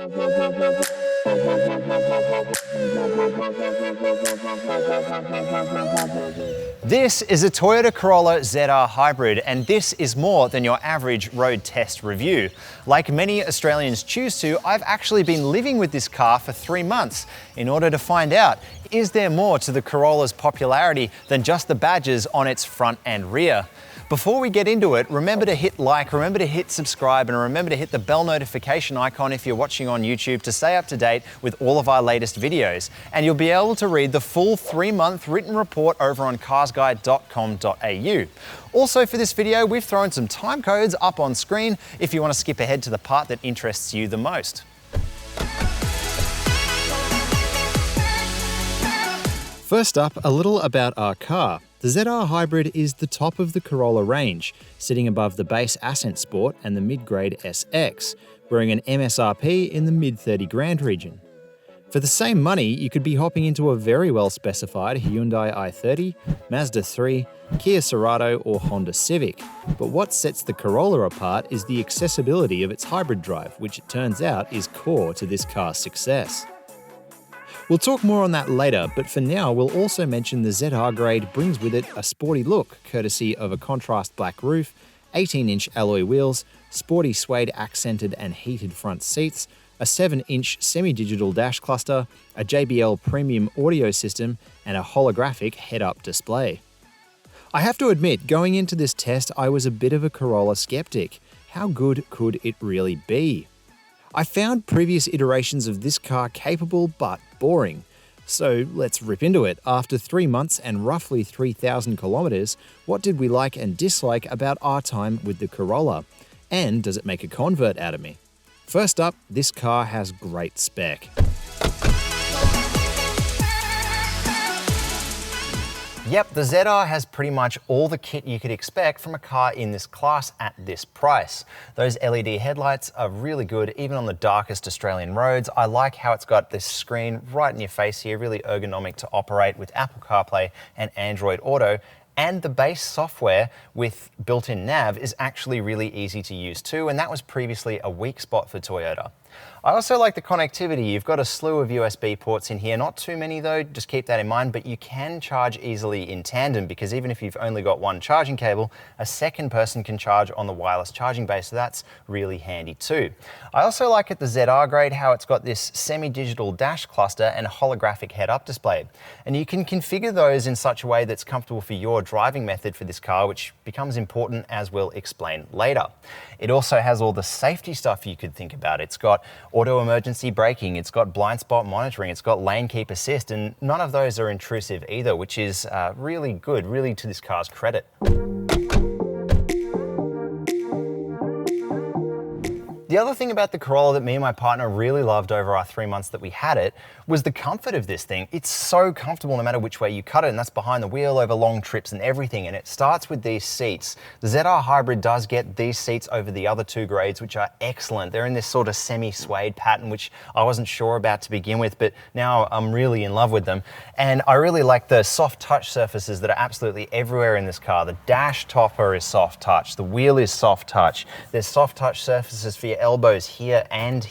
This is a Toyota Corolla ZR Hybrid, and this is more than your average road test review. Like many Australians choose to, I've actually been living with this car for 3 months in order to find out, is there more to the Corolla's popularity than just the badges on its front and rear? Before we get into it, remember to hit like, remember to hit subscribe, and remember to hit the bell notification icon if you're watching on YouTube to stay up to date with all of our latest videos. And you'll be able to read the full 3-month written report over on carsguide.com.au. Also for this video, we've thrown some time codes up on screen if you want to skip ahead to the part that interests you the most. First up, a little about our car. The ZR Hybrid is the top of the Corolla range, sitting above the base Ascent Sport and the mid-grade SX, wearing an MSRP in the mid-30 grand region. For the same money, you could be hopping into a very well-specified Hyundai i30, Mazda 3, Kia Cerato or Honda Civic. But what sets the Corolla apart is the accessibility of its hybrid drive, which it turns out is core to this car's success. We'll talk more on that later, but for now we'll also mention the ZR grade brings with it a sporty look, courtesy of a contrast black roof, 18-inch alloy wheels, sporty suede accented and heated front seats, a 7-inch semi-digital dash cluster, a JBL premium audio system, and a holographic head-up display. I have to admit, going into this test I was a bit of a Corolla skeptic. How good could it really be? I found previous iterations of this car capable but boring. So let's rip into it. After 3 months and roughly 3,000 kilometers, what did we like and dislike about our time with the Corolla? And does it make a convert out of me? First up, this car has great spec. Yep, the ZR has pretty much all the kit you could expect from a car in this class at this price. Those LED headlights are really good, even on the darkest Australian roads. I like how it's got this screen right in your face here, really ergonomic to operate with Apple CarPlay and Android Auto. And the base software with built-in nav is actually really easy to use too, and that was previously a weak spot for Toyota. I also like the connectivity. You've got a slew of USB ports in here, not too many though, just keep that in mind, but you can charge easily in tandem because even if you've only got one charging cable, a second person can charge on the wireless charging base, so that's really handy too. I also like at the ZR grade how it's got this semi-digital dash cluster and a holographic head-up display. And you can configure those in such a way that's comfortable for your driving method for this car, which becomes important as we'll explain later. It also has all the safety stuff you could think about. It's got auto emergency braking, it's got blind spot monitoring, it's got lane keep assist, and none of those are intrusive either, which is really good, really to this car's credit. The other thing about the Corolla that me and my partner really loved over our 3 months that we had it was the comfort of this thing. It's so comfortable no matter which way you cut it, and that's behind the wheel over long trips and everything, and it starts with these seats. The ZR Hybrid does get these seats over the other two grades, which are excellent. They're in this sort of semi-suede pattern, which I wasn't sure about to begin with, but now I'm really in love with them. And I really like the soft touch surfaces that are absolutely everywhere in this car. The dash topper is soft touch, the wheel is soft touch, there's soft touch surfaces for your elbows here, and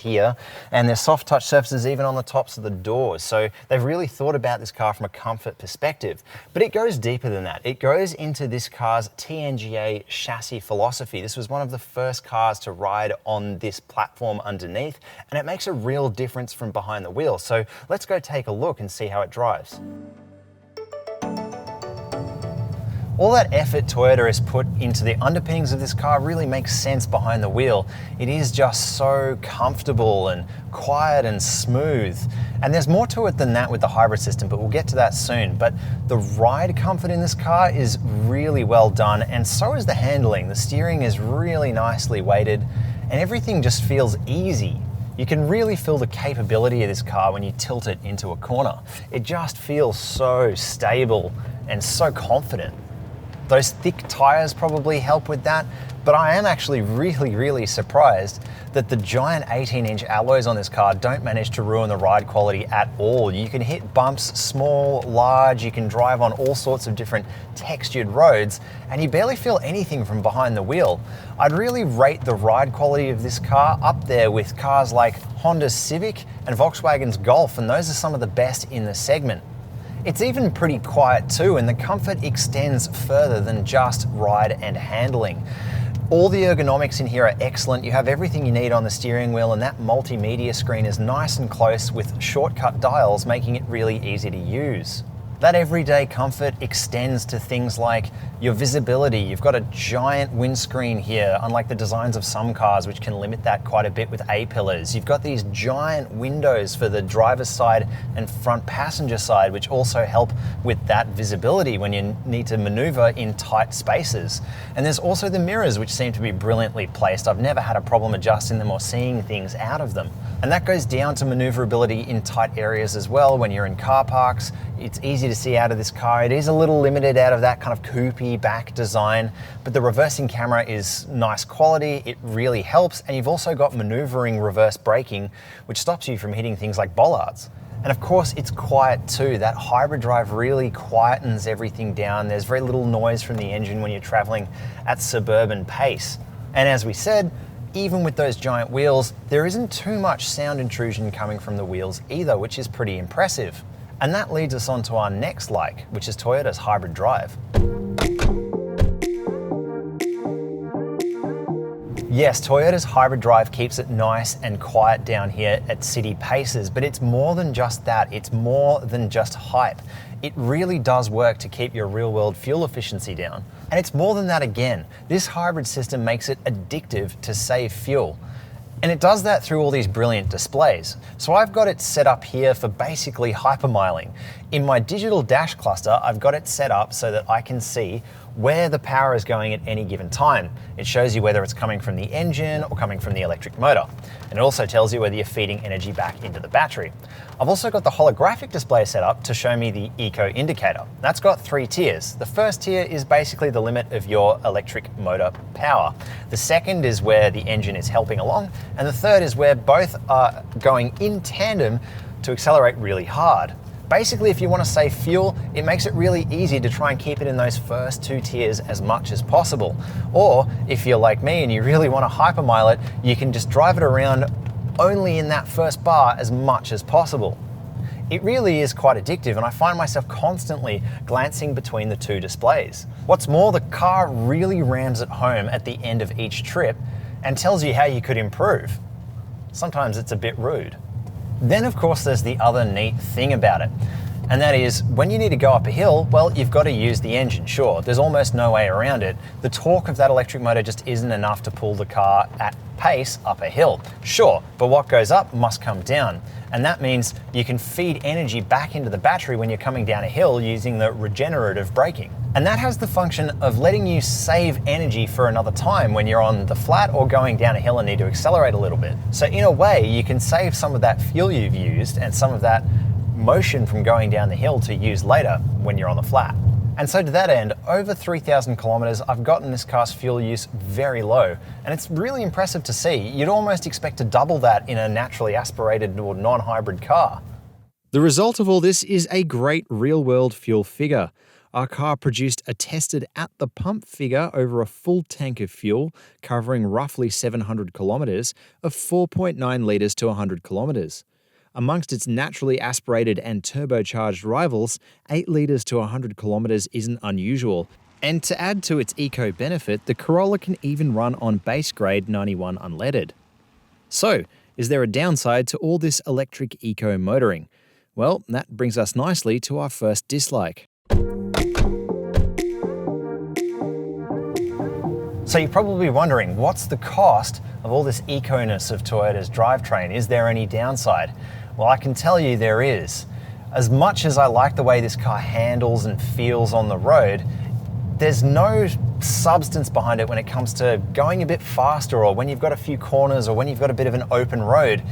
there's soft touch surfaces even on the tops of the doors. So they've really thought about this car from a comfort perspective. But it goes deeper than that. It goes into this car's TNGA chassis philosophy. This was one of the first cars to ride on this platform underneath, and it makes a real difference from behind the wheel. So let's go take a look and see how it drives. All that effort Toyota has put into the underpinnings of this car really makes sense behind the wheel. It is just so comfortable and quiet and smooth. And there's more to it than that with the hybrid system, but we'll get to that soon. But the ride comfort in this car is really well done, and so is the handling. The steering is really nicely weighted, and everything just feels easy. You can really feel the capability of this car when you tilt it into a corner. It just feels so stable and so confident. Those thick tires probably help with that, but I am actually really surprised that the giant 18-inch alloys on this car don't manage to ruin the ride quality at all. You can hit bumps, small, large, you can drive on all sorts of different textured roads, and you barely feel anything from behind the wheel. I'd really rate the ride quality of this car up there with cars like Honda's Civic and Volkswagen's Golf, and those are some of the best in the segment. It's even pretty quiet too, and the comfort extends further than just ride and handling. All the ergonomics in here are excellent. You have everything you need on the steering wheel, and that multimedia screen is nice and close with shortcut dials, making it really easy to use. That everyday comfort extends to things like your visibility. You've got a giant windscreen here, unlike the designs of some cars, which can limit that quite a bit with A-pillars. You've got these giant windows for the driver's side and front passenger side, which also help with that visibility when you need to maneuver in tight spaces. And there's also the mirrors, which seem to be brilliantly placed. I've never had a problem adjusting them or seeing things out of them. And that goes down to maneuverability in tight areas as well. When you're in car parks, it's easy to see out of this car. It is a little limited out of that kind of coupé back design, but the reversing camera is nice quality. It really helps. And you've also got maneuvering reverse braking, which stops you from hitting things like bollards. And of course, it's quiet too. That hybrid drive really quietens everything down. There's very little noise from the engine when you're traveling at suburban pace. And as we said, even with those giant wheels, there isn't too much sound intrusion coming from the wheels either, which is pretty impressive. And that leads us on to our next like, which is Toyota's hybrid drive. Yes, Toyota's hybrid drive keeps it nice and quiet down here at city paces, but it's more than just that. It's more than just hype. It really does work to keep your real-world fuel efficiency down. And it's more than that again. This hybrid system makes it addictive to save fuel. And it does that through all these brilliant displays. So I've got it set up here for basically hypermiling. In my digital dash cluster, I've got it set up so that I can see where the power is going at any given time. It shows you whether it's coming from the engine or coming from the electric motor. And it also tells you whether you're feeding energy back into the battery. I've also got the holographic display set up to show me the eco indicator. That's got 3 tiers. The first tier is basically the limit of your electric motor power. The second is where the engine is helping along. And the third is where both are going in tandem to accelerate really hard. Basically, if you want to save fuel, it makes it really easy to try and keep it in those first 2 tiers as much as possible. Or if you're like me and you really want to hypermile it, you can just drive it around only in that first bar as much as possible. It really is quite addictive, and I find myself constantly glancing between the 2 displays. What's more, the car really rams it home at the end of each trip and tells you how you could improve. Sometimes it's a bit rude. Then of course there's the other neat thing about it, and that is when you need to go up a hill, well, you've got to use the engine, sure. There's almost no way around it. The torque of that electric motor just isn't enough to pull the car at pace up a hill, sure, but what goes up must come down. And that means you can feed energy back into the battery when you're coming down a hill using the regenerative braking. And that has the function of letting you save energy for another time when you're on the flat or going down a hill and need to accelerate a little bit. So in a way, you can save some of that fuel you've used and some of that motion from going down the hill to use later when you're on the flat. And so to that end, over 3,000 kilometers, I've gotten this car's fuel use very low. And it's really impressive to see. You'd almost expect to double that in a naturally aspirated or non-hybrid car. The result of all this is a great real-world fuel figure. Our car produced a tested at-the-pump figure over a full tank of fuel, covering roughly 700 kilometers, of 4.9 litres to 100 kilometers. Amongst its naturally aspirated and turbocharged rivals, 8 litres to 100 kilometers isn't unusual. And to add to its eco-benefit, the Corolla can even run on base-grade 91 unleaded. So, is there a downside to all this electric eco-motoring? Well, that brings us nicely to our first dislike. So you're probably wondering, what's the cost of all this eco-ness of Toyota's drivetrain? Is there any downside? Well, I can tell you there is. As much as I like the way this car handles and feels on the road, there's no substance behind it when it comes to going a bit faster or when you've got a few corners or when you've got a bit of an open road.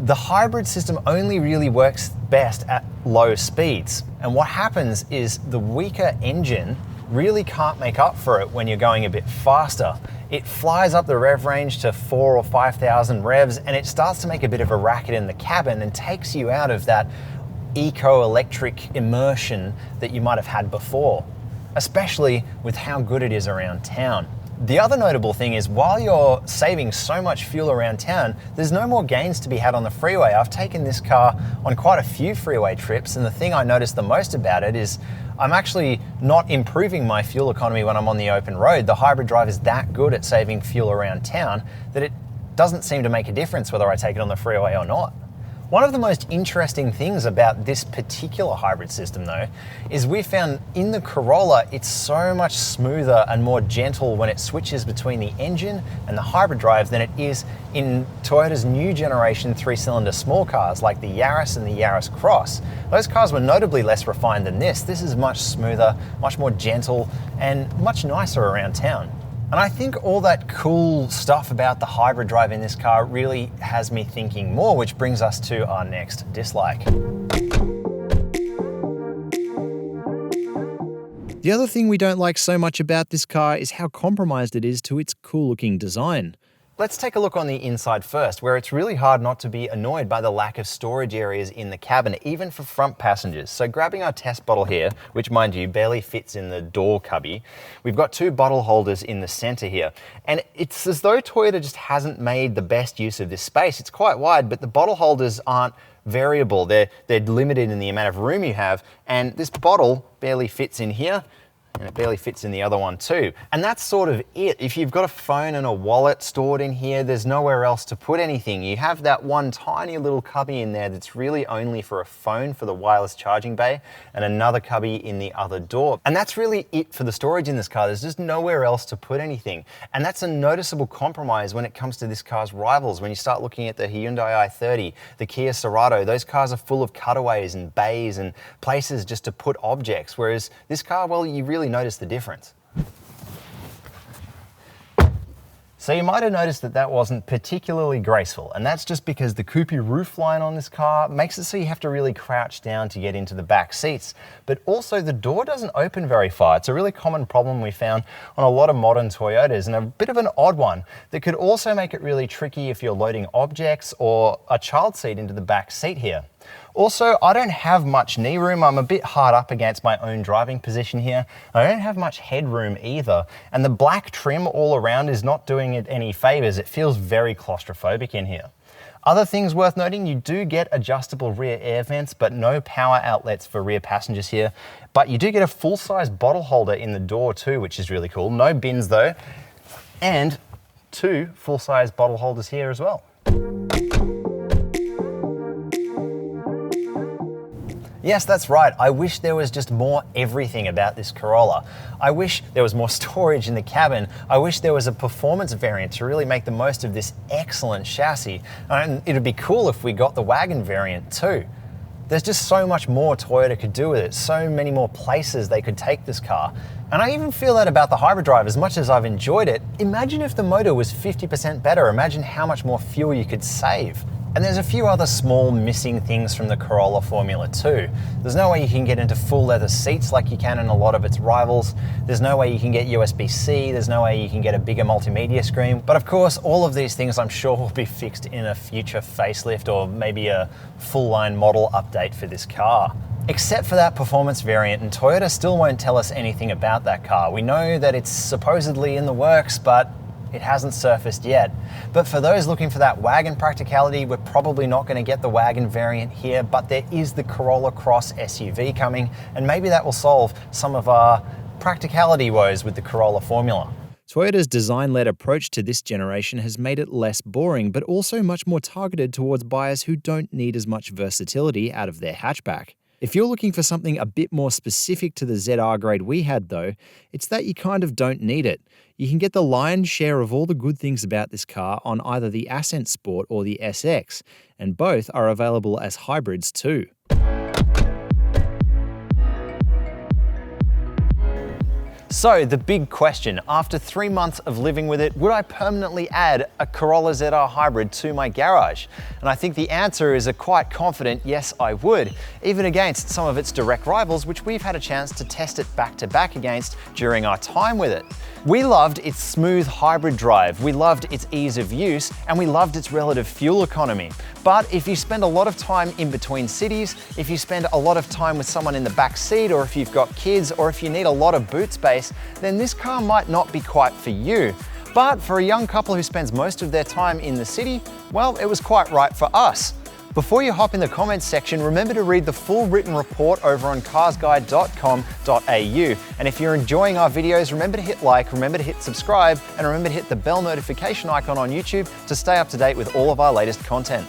The hybrid system only really works best at low speeds. And what happens is the weaker engine really can't make up for it when you're going a bit faster. It flies up the rev range to 4,000 or 5,000 revs, and it starts to make a bit of a racket in the cabin and takes you out of that eco-electric immersion that you might have had before, especially with how good it is around town. The other notable thing is, while you're saving so much fuel around town, there's no more gains to be had on the freeway. I've taken this car on quite a few freeway trips, and the thing I noticed the most about it is I'm actually not improving my fuel economy when I'm on the open road. The hybrid drive is that good at saving fuel around town that it doesn't seem to make a difference whether I take it on the freeway or not. One of the most interesting things about this particular hybrid system though, is we found in the Corolla, it's so much smoother and more gentle when it switches between the engine and the hybrid drive than it is in Toyota's new generation 3-cylinder small cars like the Yaris and the Yaris Cross. Those cars were notably less refined than this. This is much smoother, much more gentle, and much nicer around town. And I think all that cool stuff about the hybrid drive in this car really has me thinking more, which brings us to our next dislike. The other thing we don't like so much about this car is how compromised it is to its cool-looking design. Let's take a look on the inside first, where it's really hard not to be annoyed by the lack of storage areas in the cabin, even for front passengers. So grabbing our test bottle here, which mind you barely fits in the door cubby, we've got 2 bottle holders in the center here. And it's as though Toyota just hasn't made the best use of this space. It's quite wide, but the bottle holders aren't variable. They're limited in the amount of room you have, and this bottle barely fits in here, and it barely fits in the other one too. And that's sort of it. If you've got a phone and a wallet stored in here, there's nowhere else to put anything. You have that one tiny little cubby in there that's really only for a phone for the wireless charging bay, and another cubby in the other door. And that's really it for the storage in this car. There's just nowhere else to put anything. And that's a noticeable compromise when it comes to this car's rivals. When you start looking at the Hyundai i30, the Kia Cerato, those cars are full of cutaways and bays and places just to put objects. Whereas this car, well, you really notice the difference. So you might have noticed that that wasn't particularly graceful, and that's just because the coupé roofline on this car makes it so you have to really crouch down to get into the back seats. But also the door doesn't open very far. It's a really common problem we found on a lot of modern Toyotas, and a bit of an odd one that could also make it really tricky if you're loading objects or a child seat into the back seat here. Also, I don't have much knee room. I'm a bit hard up against my own driving position here. I don't have much headroom either, and the black trim all around is not doing it any favors. It feels very claustrophobic in here. Other things worth noting, you do get adjustable rear air vents, but no power outlets for rear passengers here. But you do get a full-size bottle holder in the door too, which is really cool. No bins though, and 2 full-size bottle holders here as well. Yes, that's right. I wish there was just more everything about this Corolla. I wish there was more storage in the cabin. I wish there was a performance variant to really make the most of this excellent chassis. And it'd be cool if we got the wagon variant too. There's just so much more Toyota could do with it, so many more places they could take this car. And I even feel that about the hybrid drive. As much as I've enjoyed it, imagine if the motor was 50% better. Imagine how much more fuel you could save. And there's a few other small missing things from the Corolla formula too. There's no way you can get into full leather seats like you can in a lot of its rivals. There's no way you can get USB-C. There's no way you can get a bigger multimedia screen. But of course, all of these things I'm sure will be fixed in a future facelift or maybe a full line model update for this car. Except for that performance variant, and Toyota still won't tell us anything about that car. We know that it's supposedly in the works, but it hasn't surfaced yet. But for those looking for that wagon practicality, we're probably not going to get the wagon variant here, but there is the Corolla Cross SUV coming, and maybe that will solve some of our practicality woes with the Corolla formula. Toyota's design-led approach to this generation has made it less boring, but also much more targeted towards buyers who don't need as much versatility out of their hatchback. If you're looking for something a bit more specific to the ZR grade we had though, it's that you kind of don't need it. You can get the lion's share of all the good things about this car on either the Ascent Sport or the SX, and both are available as hybrids too. So the big question, after 3 months of living with it, would I permanently add a Corolla ZR Hybrid to my garage? And I think the answer is a quite confident yes, I would, even against some of its direct rivals, which we've had a chance to test it back to back against during our time with it. We loved its smooth hybrid drive, we loved its ease of use, and we loved its relative fuel economy. But if you spend a lot of time in between cities, if you spend a lot of time with someone in the back seat, or if you've got kids, or if you need a lot of boot space, then this car might not be quite for you. But for a young couple who spends most of their time in the city, well, it was quite right for us. Before you hop in the comments section, remember to read the full written report over on carsguide.com.au. And if you're enjoying our videos, remember to hit like, remember to hit subscribe, and remember to hit the bell notification icon on YouTube to stay up to date with all of our latest content.